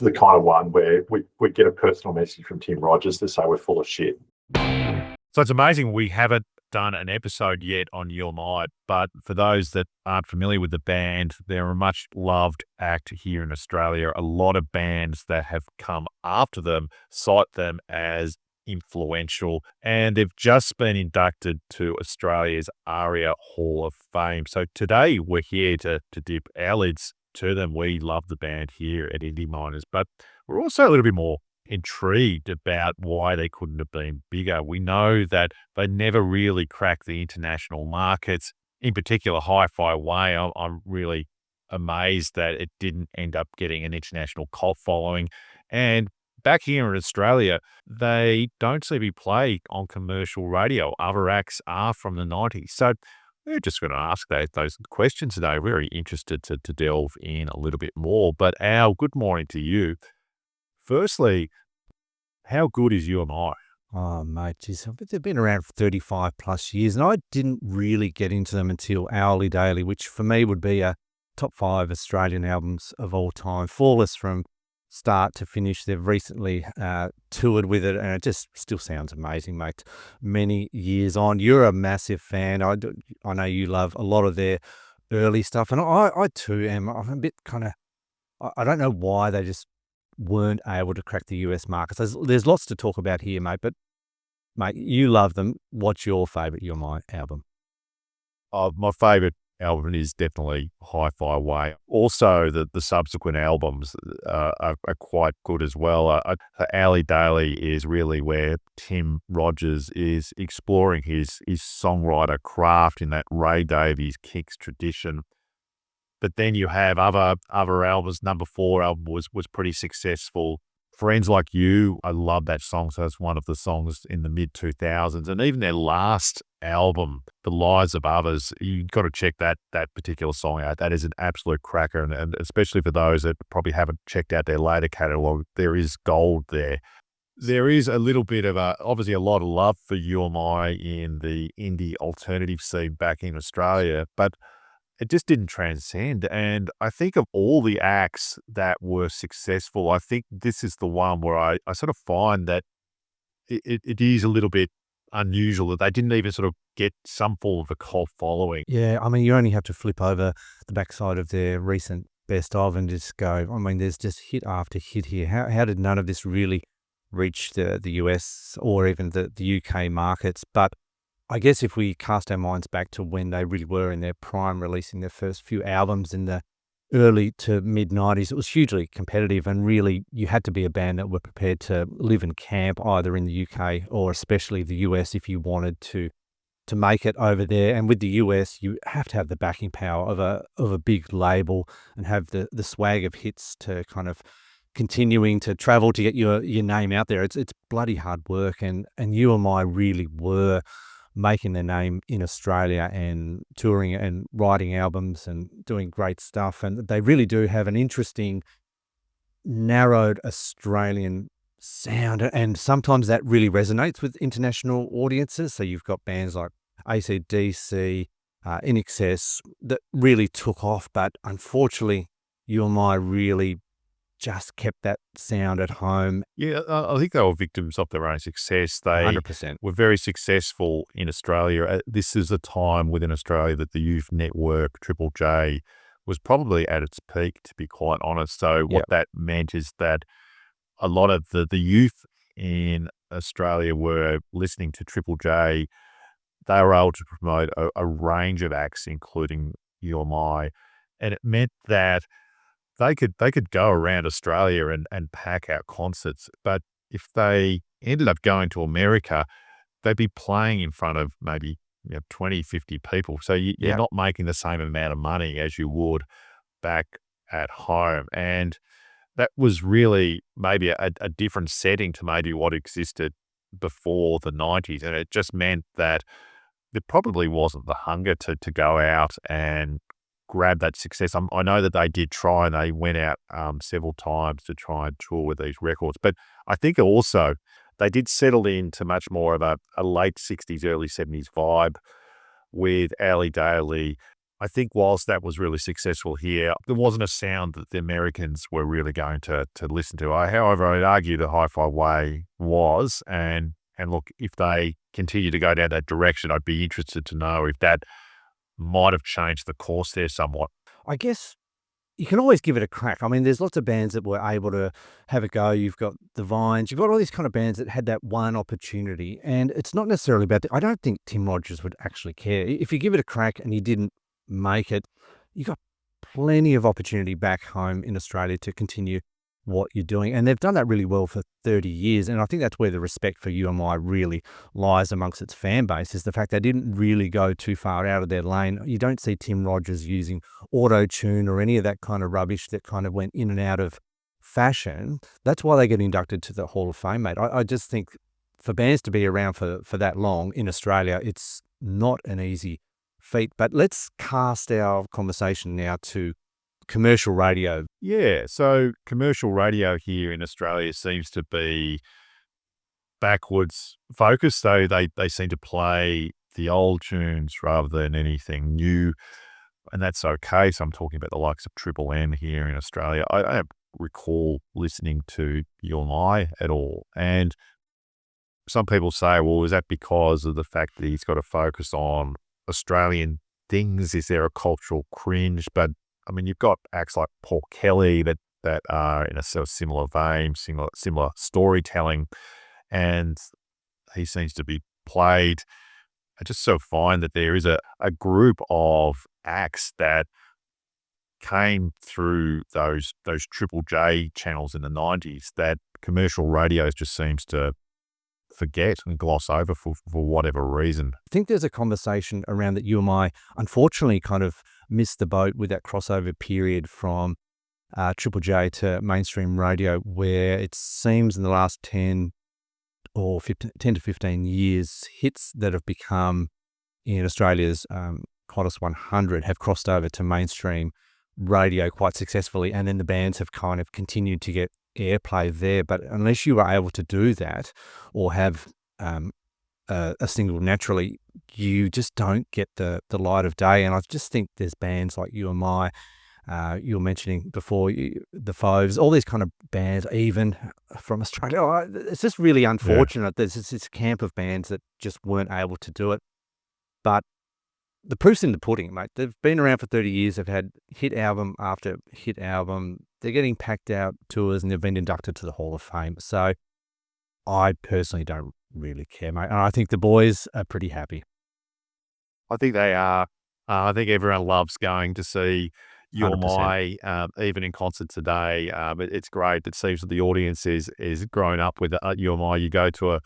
is the kind of one where we get a personal message from Tim Rogers to say we're full of shit. So it's amazing we haven't done an episode yet on You and I, but for those that aren't familiar with the band, they're a much loved act here in Australia. A lot of bands that have come after them cite them as influential, and they've just been inducted to Australia's ARIA Hall of Fame. So today we're here to dip our lids to them. We love the band here at Indie Miners, but we're also a little bit more intrigued about why they couldn't have been bigger. We know that they never really cracked the international markets, in particular Hi-Fi Way. I'm really amazed that it didn't end up getting an international cult following. And back here in Australia, they don't seem to be played on commercial radio. Other acts are from the 90s. So we're just going to ask those questions today. Very interested to delve in a little bit more. But Al, good morning to you. Firstly, how good is You and I? Oh, mate, geez, they've been around for 35 plus years, and I didn't really get into them until Hourly Daily, which for me would be a top 5 Australian albums of all time. Flawless from start to finish. They've recently toured with it, and it just still sounds amazing, mate. Many years on. You're a massive fan. I know you love a lot of their early stuff, and I too am. I'm a bit kind of, I don't know why they just weren't able to crack the US markets. There's lots to talk about here, mate, but mate, you love them. What's your favourite You and I album? My favourite album is definitely Hi-Fi Way. Also, the subsequent albums are quite good as well. Hourly Daily is really where Tim Rogers is exploring his songwriter craft in that Ray Davies Kicks tradition. But then you have other albums. Number 4 album was pretty successful. Friends Like You, I love that song. So it's one of the songs in the mid-2000s. And even their last album, The Lives of Others, you've got to check that particular song out. That is an absolute cracker. And especially for those that probably haven't checked out their later catalogue, there is gold there. There is a little bit of obviously a lot of love for You and I in the indie alternative scene back in Australia, but it just didn't transcend. And I think of all the acts that were successful, I think this is the one where I sort of find that it is a little bit unusual that they didn't even sort of get some form of a cult following. Yeah, I mean, you only have to flip over the backside of their recent best of and just go, I mean, there's just hit after hit here. How did none of this really reach the US or even the UK markets? But I guess if we cast our minds back to when they really were in their prime, releasing their first few albums in the early to mid-90s, it was hugely competitive, and really you had to be a band that were prepared to live and camp either in the UK or especially the US if you wanted to make it over there. And with the US, you have to have the backing power of a big label and have the swag of hits to kind of continuing to travel to get your name out there. It's bloody hard work, and You and I really were making their name in Australia and touring and writing albums and doing great stuff. And they really do have an interesting, narrowed Australian sound. And sometimes that really resonates with international audiences. So you've got bands like AC/DC, In Excess that really took off. But unfortunately, You and I really just kept that sound at home. Yeah, I think they were victims of their own success. They 100%. were very successful in Australia. This is a time within Australia that the youth network, Triple J, was probably at its peak, to be quite honest. So what that meant is that a lot of the youth in Australia were listening to Triple J. They were able to promote a range of acts, including You and I. And it meant that they could go around Australia and pack out concerts, but if they ended up going to America, they'd be playing in front of maybe 20, 50 people. So you're not making the same amount of money as you would back at home. And that was really maybe a different setting to maybe what existed before the 90s. And it just meant that there probably wasn't the hunger to go out and grab that success. I know that they did try, and they went out several times to try and tour with these records. But I think also they did settle into much more of a late 60s, early 70s vibe with Hourly Daily. I think whilst that was really successful here, there wasn't a sound that the Americans were really going to listen to. However, I'd argue the Hi-Fi Way was, and look, if they continue to go down that direction, I'd be interested to know if that might have changed the course there somewhat. I guess you can always give it a crack. I mean, there's lots of bands that were able to have a go. You've got the Vines, you've got all these kind of bands that had that one opportunity. And it's not necessarily about I don't think Tim Rogers would actually care. If you give it a crack and you didn't make it, you got plenty of opportunity back home in Australia to continue what you're doing. And they've done that really well for 30 years. And I think that's where the respect for UMI really lies amongst its fan base, is the fact they didn't really go too far out of their lane. You don't see Tim Rogers using auto-tune or any of that kind of rubbish that kind of went in and out of fashion. That's why they get inducted to the Hall of Fame, mate. I just think for bands to be around for that long in Australia, it's not an easy feat. But let's cast our conversation now to commercial radio. Yeah, so commercial radio here in Australia seems to be backwards focused. So they seem to play the old tunes rather than anything new, and that's okay. So I'm talking about the likes of Triple M here in Australia. I don't recall listening to UMI at all. And some people say, well, is that because of the fact that he's got to focus on Australian things? Is there a cultural cringe? But I mean, you've got acts like Paul Kelly that are in a sort of similar vein, similar storytelling, and he seems to be played. I just so find that there is a group of acts that came through those Triple J channels in the 90s that commercial radio just seems to forget and gloss over for whatever reason. I think there's a conversation around that UMI unfortunately kind of missed the boat with that crossover period from Triple J to mainstream radio, where it seems in the last 10 to 15 years, hits that have become in Australia's Hottest 100 have crossed over to mainstream radio quite successfully, and then the bands have kind of continued to get airplay there. But unless you are able to do that or have a single naturally, you just don't get the light of day. And I just think there's bands like UMI, you were mentioning before, the Foves, all these kind of bands, even from Australia. It's just really unfortunate. There's this camp of bands that just weren't able to do it. But the proof's in the pudding, mate. They've been around for 30 years. They've had hit album after hit album. They're getting packed out tours, and they've been inducted to the Hall of Fame. So I personally don't really care, mate. And I think the boys are pretty happy. I think they are. I think everyone loves going to see UMI, even in concert today. It's great. It seems that the audience is growing up with UMI. You go to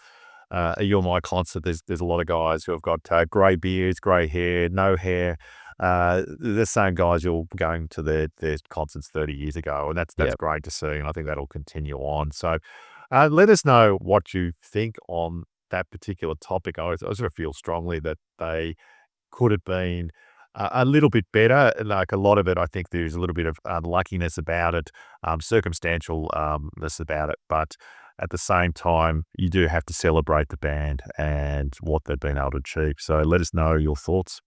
a UMI concert, there's a lot of guys who have got grey beards, grey hair, no hair. The same guys who were going to their concerts 30 years ago, and that's great to see, and I think that'll continue on. So let us know what you think on that particular topic. I sort of feel strongly that they could have been a little bit better. Like a lot of it, I think there's a little bit of unluckiness about it, circumstantialness about it, but at the same time, you do have to celebrate the band and what they've been able to achieve. So let us know your thoughts.